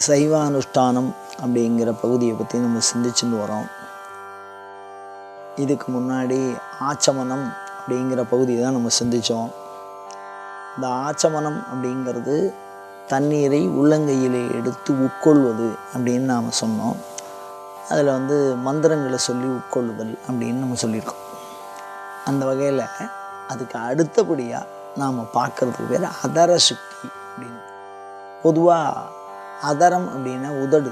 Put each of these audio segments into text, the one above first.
சைவானுஷ்டானம் அப்படிங்கிற பகுதியை பற்றி நம்ம சிந்திச்சுட்டு வரோம். இதுக்கு முன்னாடி ஆச்சமனம் அப்படிங்கிற பகுதியை தான் நம்ம சிந்தித்தோம். இந்த ஆச்சமனம் அப்படிங்கிறது தண்ணீரை உள்ளங்கையிலே எடுத்து உட்கொள்வது அப்படின்னு நாம் சொன்னோம். அதில் மந்திரங்களை சொல்லி உட்கொள்ளுதல் அப்படின்னு நம்ம சொல்லியிருக்கோம். அந்த வகையில் அதுக்கு அடுத்தபடியாக நாம் பார்க்குறதுக்கு பேர் அதர சுத்தி அப்படின்னு. பொதுவாக அதரம் அப்படின்னா உதடு,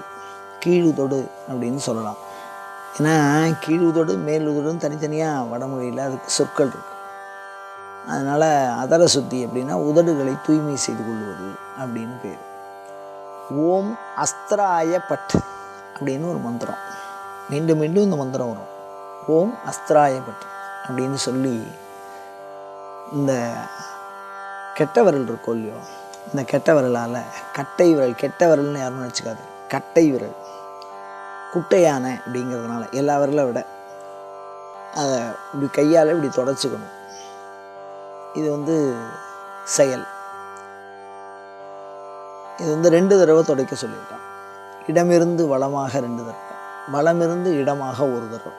கீழுதொடு அப்படின்னு சொல்லலாம். ஏன்னா கீழுதொடு மேலுதொடுன்னு தனித்தனியாக வடமொழியில் அதுக்கு சொற்கள் இருக்குது. அதனால் அதர சுத்தி அப்படின்னா உதடுகளை தூய்மை செய்து கொள்வது அப்படின்னு பேர். ஓம் அஸ்திராய பட் அப்படின்னு ஒரு மந்திரம், மீண்டும் மீண்டும் இந்த மந்திரம் வரும். ஓம் அஸ்திராய பட் அப்படின்னு சொல்லி இந்த கெட்ட விரல் இருக்கோ இல்லையோ, இந்த கெட்ட விரலால் கட்டை விரல், கெட்ட விரல்னு யாரும் நினச்சிக்காது, கட்டை விரல் குட்டையான அப்படிங்கிறதுனால எல்லா விரலை விட அதை இப்படி கையால் இப்படி தொடச்சிக்கணும். இது செயல். இது 2 தடவை துடைக்க சொல்லியிருக்கான். இடமிருந்து வளமாக 2 தடவை, வளமிருந்து இடமாக 1 தடவை.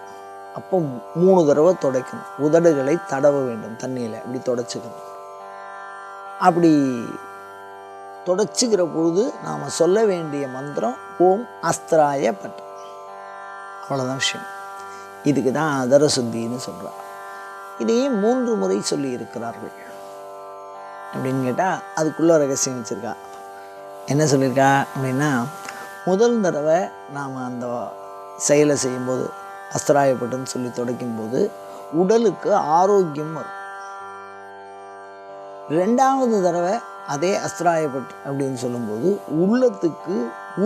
அப்போ 3 தடவை துடைக்கணும். உதடுகளை தடவ வேண்டும் தண்ணியில், இப்படி தொடச்சிக்கணும். அப்படி தொடச்சிக்கிற பொழுது நாம் சொல்ல வேண்டிய மந்திரம் ஓம் அஸ்திராய பட். அவ்வளோதான் விஷயம். இதுக்கு தான் அதர சுத்தின்னு சொல்கிறார். இதையே 3 முறை சொல்லி இருக்கிறார்கள் அப்படின்னு கேட்டால் அதுக்குள்ள ரகசியம் வச்சுருக்கா. என்ன சொல்லியிருக்கா அப்படின்னா, முதல் தடவை நாம் அந்த செயலை செய்யும்போது அஸ்திராயப்பட்டுன்னு சொல்லி துடைக்கும்போது உடலுக்கு ஆரோக்கியம் வரும். 2வது தடவை அதே அஸ்திராயப்பட்டு அப்படின்னு சொல்லும்போது உள்ளத்துக்கு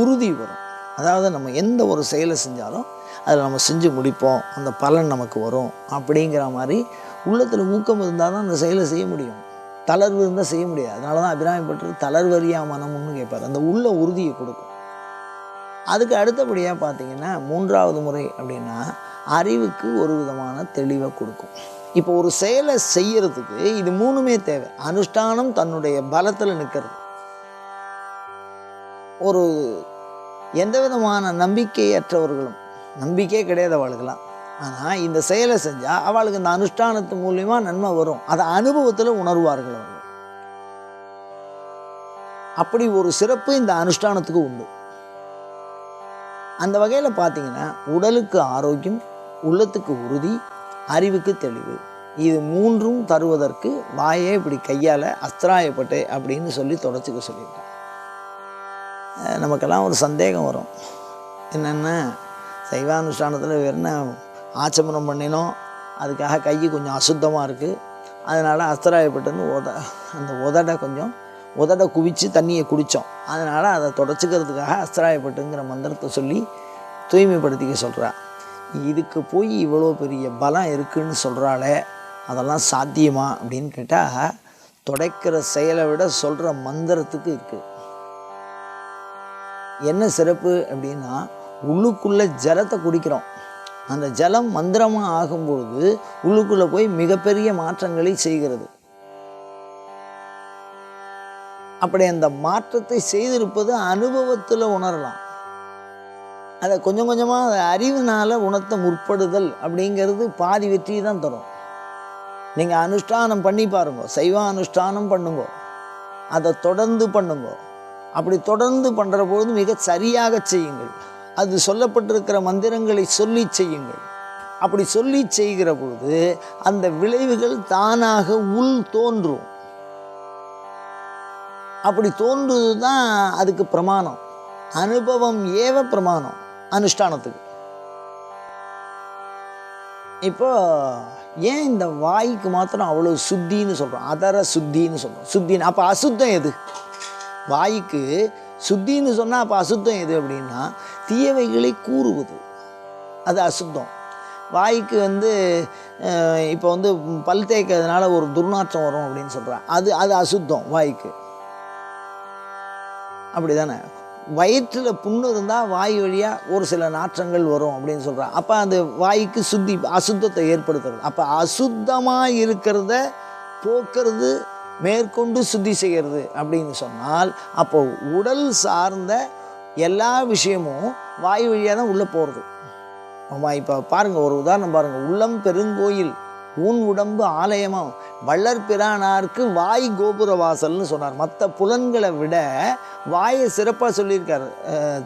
உறுதி வரும். அதாவது நம்ம எந்த ஒரு செயலை செஞ்சாலும் அதில் நம்ம செஞ்சு முடிப்போம், அந்த பலன் நமக்கு வரும் அப்படிங்கிற மாதிரி உள்ளத்தில் ஊக்கம் இருந்தால் தான் அந்த செயலை செய்ய முடியும். தளர்வு இருந்தால் செய்ய முடியாது. அதனால தான் அபிராமிப்பட்டர் தளர்வறியா மனம்னு கேட்பார். அந்த உள்ள உறுதியை கொடுக்கும். அதுக்கு அடுத்தபடியாக பார்த்திங்கன்னா 3வது முறை அப்படின்னா அறிவுக்கு ஒரு விதமான தெளிவை கொடுக்கும். இப்போ ஒரு செயலை செய்யறதுக்கு இது 3மே தேவை. அனுஷ்டானம் தன்னுடைய பலத்தில் நிற்கிறது. ஒரு எந்த விதமான நம்பிக்கையற்றவர்களும், நம்பிக்கையே கிடையாது அவளுக்கெல்லாம், ஆனால் இந்த செயலை செஞ்சால் அவளுக்கு இந்த அனுஷ்டானத்து மூலியமாக நன்மை வரும். அதை அனுபவத்தில் உணர்வார்கள் அவர்கள். அப்படி ஒரு சிறப்பு இந்த அனுஷ்டானத்துக்கு உண்டு. அந்த வகையில் பார்த்தீங்கன்னா உடலுக்கு ஆரோக்கியம், உள்ளத்துக்கு உறுதி, அறிவுக்கு தெளிவு, இது 3ம் தருவதற்கு வாயே இப்படி கையால் அஸ்திராயப்பட்டு அப்படின்னு சொல்லி தொடச்சிக்க சொல்லியிருக்காங்க. நமக்கெல்லாம் ஒரு சந்தேகம் வரும். என்னென்னா, சைவானுஷ்டானத்தில் வெறும் ஆச்சமனம் பண்ணினோம், அதுக்காக கை கொஞ்சம் அசுத்தமாக இருக்குது, அதனால் அஸ்திராயப்பட்டுன்னு அந்த உதடை குவித்து தண்ணியை குடித்தோம், அதனால் அதை தொடச்சிக்கிறதுக்காக அஸ்திராயப்பட்டுங்கிற மந்திரத்தை சொல்லி தூய்மைப்படுத்திக்க சொல்கிறா. இதுக்கு போய் இவ்வளோ பெரிய பலம் இருக்குதுன்னு சொல்கிறாளே, அதெல்லாம் சாத்தியமா அப்படின்னு கேட்டால், துடைக்கிற செயலை விட சொல்கிற மந்திரத்துக்கு இருக்குது. என்ன சிறப்பு அப்படின்னா, உள்ளுக்குள்ளே ஜலத்தை குடிக்கிறோம். அந்த ஜலம் மந்திரமாக ஆகும்பொழுது உள்ளுக்குள்ளே போய் மிகப்பெரிய மாற்றங்களை செய்கிறது. அப்படி அந்த மாற்றத்தை செய்திருப்பது அனுபவத்தில் உணரலாம். அதை கொஞ்சம் கொஞ்சமாக அதை அறிவினால் உணர்த்த முற்படுதல் அப்படிங்கிறது பாதி வெற்றியை தான் தரும். நீங்கள் அனுஷ்டானம் பண்ணி பாருங்க, சைவ அனுஷ்டானம் பண்ணுங்க, அதை தொடர்ந்து பண்ணுங்க. அப்படி தொடர்ந்து பண்ணுற பொழுது மிக சரியாக செய்யுங்கள். அது சொல்லப்பட்டிருக்கிற மந்திரங்களை சொல்லி செய்யுங்கள். அப்படி சொல்லி செய்கிற பொழுது அந்த விளைவுகள் தானாக உள் தோன்றும். அப்படி தோன்றுவது தான் அதுக்கு பிரமாணம். அனுபவம் ஏவ பிரமாணம் அனுஷ்டானத்துக்கு. இப்போ ஏன் இந்த வாய்க்கு மாத்திரம் அவ்வளோ சுத்தின்னு சொல்கிறோம், அதர சுத்தின்னு சொல்கிறோம்? சுத்தின்னு அப்போ அசுத்தம் எது? வாய்க்கு சுத்தின்னு சொன்னால் அப்போ அசுத்தம் எது அப்படின்னா, தீயவைகளை கூறுவது, அது அசுத்தம். வாய்க்கு இப்போ பல் தேய்க்கிறதுனால ஒரு துர்நாற்றம் வரும் அப்படின்னு சொல்கிறேன், அது அசுத்தம் வாய்க்கு. அப்படி தானே? வயிற்றில் புண்ணு இருந்தால் வாய் வழியாக ஒரு சில நாற்றங்கள் வரும் அப்படின்னு சொல்கிறேன். அப்போ அந்த வாய்க்கு அசுத்தத்தை ஏற்படுத்துறது. அப்போ அசுத்தமாக இருக்கிறத போக்குறது மேற்கொண்டு சுத்தி செய்கிறது அப்படின்னு சொன்னால், அப்போ உடல் சார்ந்த எல்லா விஷயமும் வாய் வழியாக தான் உள்ளே போகிறது. ஆமாம், இப்போ பாருங்கள், ஒரு உதாரணம் பாருங்கள். உள்ளம் பெருங்கோயில் ஊன் உடம்பு ஆலயமாக வள்ளற் பிரானாருக்கு வாய் கோபுர வாசல்னு சொன்னார். மற்ற புலன்களை விட வாயை சிறப்பாக சொல்லியிருக்கார்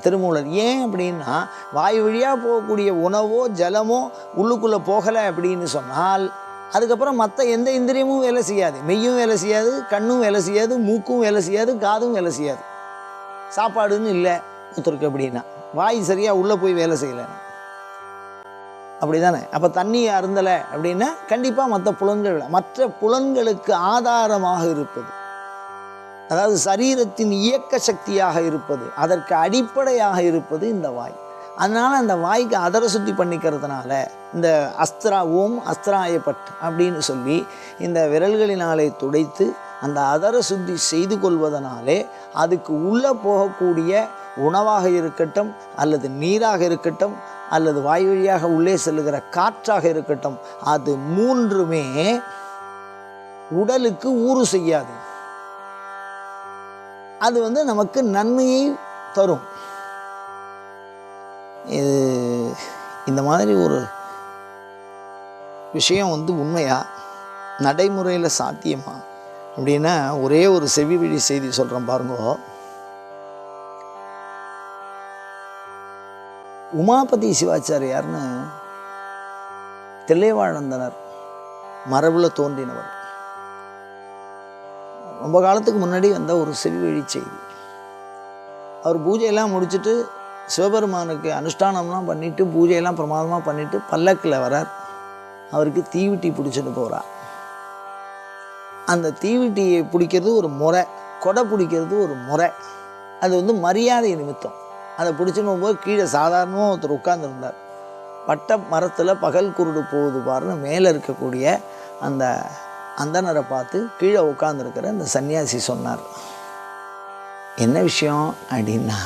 திருமூலர். ஏன் அப்படின்னா, வாய் வழியாக போகக்கூடிய உணவோ ஜலமோ உள்ளுக்குள்ளே போகலை அப்படின்னு சொன்னால், அதுக்கப்புறம் மற்ற எந்த இந்திரியமும் வேலை செய்யாது. மெய்யும் வேலை செய்யாது, கண்ணும் வேலை செய்யாது, மூக்கும் வேலை செய்யாது, காதும் வேலை செய்யாது. சாப்பாடுன்னு இல்லை ஒருத்தருக்கு அப்படின்னா, வாய் சரியாக உள்ளே போய் வேலை செய்யலைன்னா அப்படி தானே. அப்போ தண்ணி அருந்தலை அப்படின்னா கண்டிப்பாக மற்ற புலன்களுக்கு ஆதாரமாக இருப்பது, அதாவது சரீரத்தின் இயக்க சக்தியாக இருப்பது, அதற்கு அடிப்படையாக இருப்பது இந்த வாய். அதனால் அந்த வாய்க்கு அதர சுத்தி பண்ணிக்கிறதுனால இந்த ஓம் அஸ்திராயப்பட் அப்படின்னு சொல்லி இந்த விரல்களினாலே துடைத்து அந்த அதர சுத்தி செய்து கொள்வதனாலே அதுக்கு உள்ளே போகக்கூடிய உணவாக இருக்கட்டும், அல்லது நீராக இருக்கட்டும், அல்லது வாய் வழியாக உள்ளே செல்லுகிற காற்றாக இருக்கட்டும், அது மூன்றுமே உடலுக்கு ஊறு செய்யாது. அது நமக்கு நன்மையை தரும். இந்த மாதிரி ஒரு விஷயம் உண்மையா, நடைமுறையில் சாத்தியமா அப்படின்னா, ஒரே ஒரு செவி வழி செய்தி சொல்கிறேன் பாருங்க. உமாபதி சிவாச்சாரியார்னு தில்லைவாழந்தனர் மரபில் தோன்றினவர். ரொம்ப காலத்துக்கு முன்னாடி வந்த ஒரு செவி வழி செய்தி. அவர் பூஜையெல்லாம் முடிச்சுட்டு சிவபெருமானுக்கு அனுஷ்டானம்லாம் பண்ணிவிட்டு பூஜையெல்லாம் பிரமாதமாக பண்ணிவிட்டு பல்லக்கில் வரார். அவருக்கு தீவிட்டி பிடிச்சிட்டு போகிறார். அந்த தீவிட்டியை பிடிக்கிறது ஒரு முறை, கொடை பிடிக்கிறது ஒரு முறை. அது மரியாதை நிமித்தம். அதை பிடிச்சின்னு போகும்போது கீழே சாதாரணமாக ஒருத்தர் உட்கார்ந்துருந்தார். பட்ட மரத்தில் பகல் குருடு போகுது பாருன்னு மேலே இருக்கக்கூடிய அந்த அந்தனரை பார்த்து கீழே உட்கார்ந்துருக்கிற அந்த சன்னியாசி சொன்னார், என்ன விஷயம் அப்படின்னா,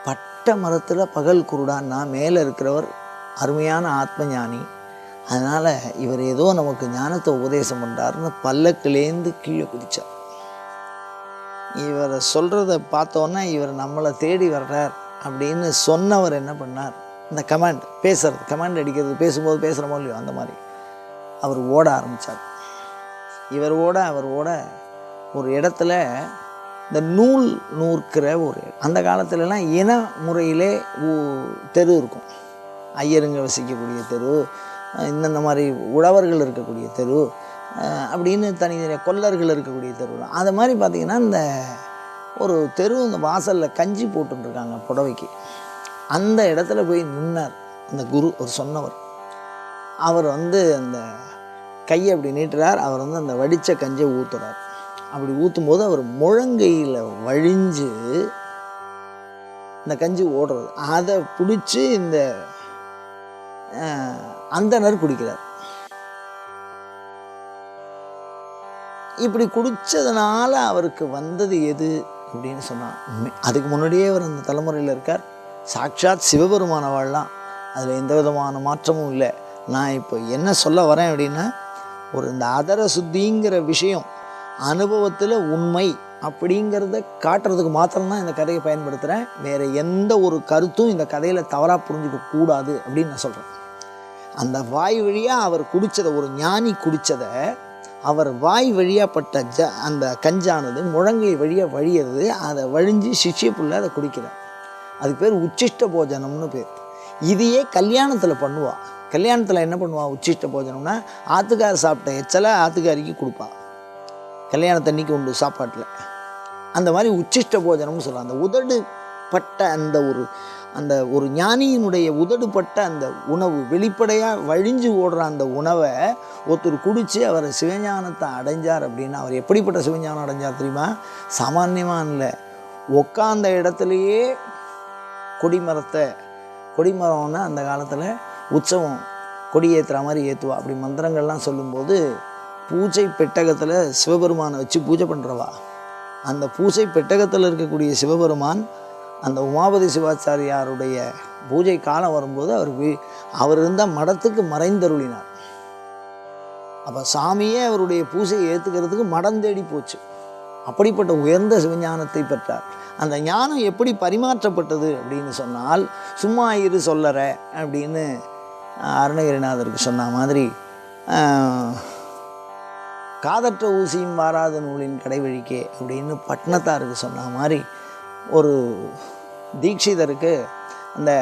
பட்ட மரத்தில் பகல் குருடான்னா மேலே இருக்கிறவர் அருமையான ஆத்மஞானி, அதனால் இவர் ஏதோ நமக்கு ஞானத்தை உபதேசம் பண்ணுறாருன்னு பல்லக்கிலேருந்து கீழே குதித்தார். இவரை சொல்கிறத பார்த்தோன்னே இவர் நம்மளை தேடி வர்றார் அப்படின்னு சொன்னவர் என்ன பண்ணார், இந்த கமாண்ட் அடிக்கிறது, பேசும்போது பேசுகிறோமோ இல்லையோ அந்த மாதிரி அவர் ஓட ஆரம்பித்தார். அவர் ஓட ஒரு இடத்துல இந்த நூல் நூற்கிற அந்த காலத்துலலாம் இன முறையிலே தெரு இருக்கும். ஐயருங்க வசிக்கக்கூடிய தெரு, இந்த மாதிரி உழவர்கள் இருக்கக்கூடிய தெரு அப்படின்னு தனி கொல்லர்கள் இருக்கக்கூடிய தெரு. அது மாதிரி பார்த்திங்கன்னா இந்த ஒரு தெரு இந்த வாசலில் கஞ்சி போட்டுருக்காங்க புடவைக்கு. அந்த இடத்துல போய் நின்னார் அந்த குரு, ஒரு சொன்னவர். அவர் அந்த கையை அப்படி நீட்டுறார். அவர் அந்த வடித்த கஞ்சியை ஊற்றுறார். அப்படி ஊற்றும்போது அவர் முழங்கையில் வழிஞ்சு இந்த கஞ்சி ஓடுறது, அதை பிடிச்சி இந்த அந்தனர் குடிக்கிறார். இப்படி குடித்ததுனால அவருக்கு வந்தது எது அப்படின்னு சொன்னால், அதுக்கு முன்னாடியே அவர் அந்த தலைமுறையில் இருக்கார். சாட்சாத் சிவபெருமான வாழலாம், அதில் எந்த விதமான மாற்றமும் இல்லை. நான் இப்போ என்ன சொல்ல வரேன் அப்படின்னா, இந்த அதர சுத்திங்கிற விஷயம் அனுபவத்தில் உண்மை அப்படிங்கிறத காட்டுறதுக்கு மாத்திரம்தான் இந்த கதையை பயன்படுத்துகிறேன். வேறு எந்த ஒரு கருத்தும் இந்த கதையில் தவறாக புரிஞ்சுக்க கூடாது அப்படின்னு நான் சொல்கிறேன். அந்த வாய் வழியாக அவர் குடித்ததை, ஒரு ஞானி குடித்ததை, அவர் வாய் வழியாகப்பட்ட அந்த கஞ்சானது முழங்கை வழியாக வழியிறது, அதை வழிஞ்சு சிஷ்ய புள்ள அதை குடிக்கிறார். அதுக்கு பேர் உச்சிஷ்ட போஜனம்னு பேர். இதையே கல்யாணத்தில் பண்ணுவாள். கல்யாணத்தில் என்ன பண்ணுவாள், உச்சிஷ்ட போஜனம்னா ஆத்துக்கார சாப்பிட்ட எச்சலை ஆத்துக்காரிக்கு கொடுப்பாள். கல்யாணத்தன்னைக்கு உண்டு சாப்பாட்டில். அந்த மாதிரி உச்சிஷ்ட போஜனம்னு சொல்லலாம். அந்த உதடுப்பட்ட அந்த ஒரு ஞானியினுடைய உதடுப்பட்ட அந்த உணவு, வெளிப்படையாக வழிஞ்சு ஓடுற அந்த உணவை ஒருத்தர் குடித்து அவர் சிவஞானத்தை அடைஞ்சார் அப்படின்னா, அவர் எப்படிப்பட்ட சிவஞானம் அடைஞ்சார் தெரியுமா? சாமான்யமாக இல்லை, உட்காந்த இடத்துலையே கொடிமரம்னா அந்த காலத்தில் உற்சவம் கொடி ஏற்றுற மாதிரி ஏற்றுவா. அப்படி மந்திரங்கள்லாம் சொல்லும்போது பூஜை பெட்டகத்தில் சிவபெருமானை வச்சு பூஜை பண்ணுறவா. அந்த பூஜை பெட்டகத்தில் இருக்கக்கூடிய சிவபெருமான் அந்த உமாபதி சிவாச்சாரியாருடைய பூஜை காலம் வரும்போது அவர் இருந்த மடத்துக்கு மறைந்தருளினார். அப்போ சாமியே அவருடைய பூஜையை ஏற்றுக்கிறதுக்கு மடம் தேடி போச்சு. அப்படிப்பட்ட உயர்ந்த சிவஞானத்தை பெற்றார். அந்த ஞானம் எப்படி பரிமாற்றப்பட்டது அப்படின்னு சொன்னால், சும்மா இரு சொல்லற அப்படின்னு அருணகிரிநாதருக்கு சொன்ன மாதிரி, காதற்ற ஊசியும் வாராத நூலின் கடைவழிக்கே அப்படின்னு பட்னத்தாருக்கு சொன்ன மாதிரி, ஒரு தீட்சிதருக்கு அந்த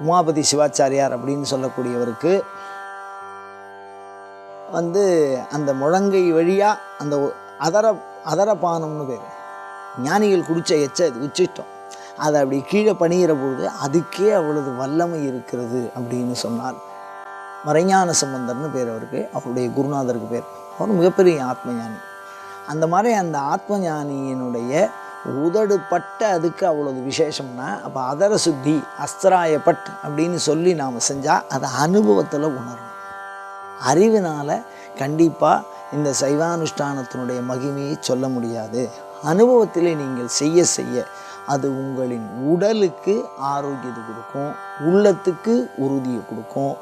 உமாபதி சிவாச்சாரியார் அப்படின்னு சொல்லக்கூடியவருக்கு அந்த முழங்கை வழியாக அந்த அதரபானம்னு பேர், ஞானிகள் குடித்த உச்சிட்டோம், அதை அப்படி கீழே பணிகிற பொழுது அதுக்கே அவ்வளவு வல்லமை இருக்கிறது அப்படின்னு சொன்னார். மறைஞான சம்பந்தர்னு பேர் அவருக்கு, அவருடைய குருநாதருக்கு பேர். அவர் மிகப்பெரிய ஆத்மஞானி. அந்த மாதிரி அந்த ஆத்மஞானியினுடைய உதடு பட்ட அதுக்கு அவ்வளவு விசேஷம்னா, அப்போ அதர சுத்தி அஸ்திராயப்பட் அப்படின்னு சொல்லி நாம் செஞ்சால் அதை அனுபவத்தில் உணரணும். அறிவினால் கண்டிப்பாக இந்த சைவானுஷ்டானத்தினுடைய மகிமையை சொல்ல முடியாது. அனுபவத்திலே நீங்கள் செய்ய செய்ய அது உங்களின் உடலுக்கு ஆரோக்கியத்தை கொடுக்கும், உள்ளத்துக்கு உறுதியை கொடுக்கும்,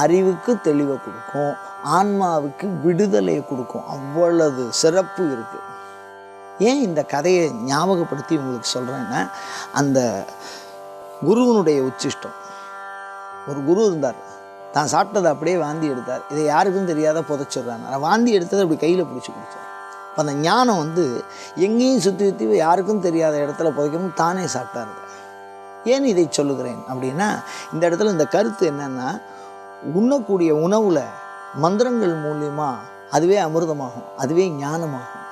அறிவுக்கு தெளிவை கொடுக்கும், ஆன்மாவுக்கு விடுதலையை கொடுக்கும். அவ்வளவு சிறப்பு இருக்குது. ஏன் இந்த கதையை ஞாபகப்படுத்தி உங்களுக்கு சொல்கிறேன்னா, அந்த குருவனுடைய உச்சிஷ்டம், ஒரு குரு இருந்தார், தான் சாப்பிட்டதை அப்படியே வாந்தி எடுத்தார். இதை யாருக்கும் தெரியாத புதைச்சிடுறாங்க. வாந்தி எடுத்ததை அப்படி கையில் பிடிச்சி குடித்தார். அப்போ அந்த ஞானம் எங்கேயும் சுற்றி சுற்றி யாருக்கும் தெரியாத இடத்துல புதைக்கணும் தானே சாப்பிட்டாரு. ஏன் இதை சொல்லுகிறேன் அப்படின்னா, இந்த இடத்துல இந்த கருத்து என்னென்னா, உண்ணக்கூடிய உணவில் மந்திரங்கள் மூலியமாக அதுவே அமிர்தமாகும், அதுவே ஞானமாகும்.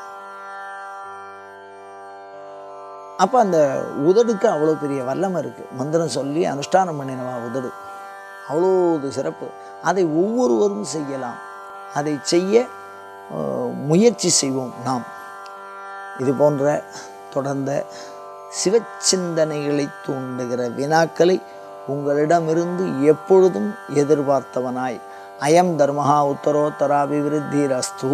அப்போ அந்த உதடுக்கு அவ்வளோ பெரிய வல்லமை இருக்குது. மந்திரம் சொல்லி அனுஷ்டானம் பண்ணினவா உதடு அவ்வளோ சிறப்பு. அதை ஒவ்வொருவரும் செய்யலாம். அதை செய்ய முயற்சி செய்வோம் நாம். இது போன்ற தொடர்ந்த சிவச்சிந்தனைகளை தூண்டுகிற வினாக்களை உங்களிடமிருந்து எப்பொழுதும் எதிர்பார்த்தவனாய், அயம் தர்மஹா உத்தரோத்தராபிவிருத்திரஸ்து.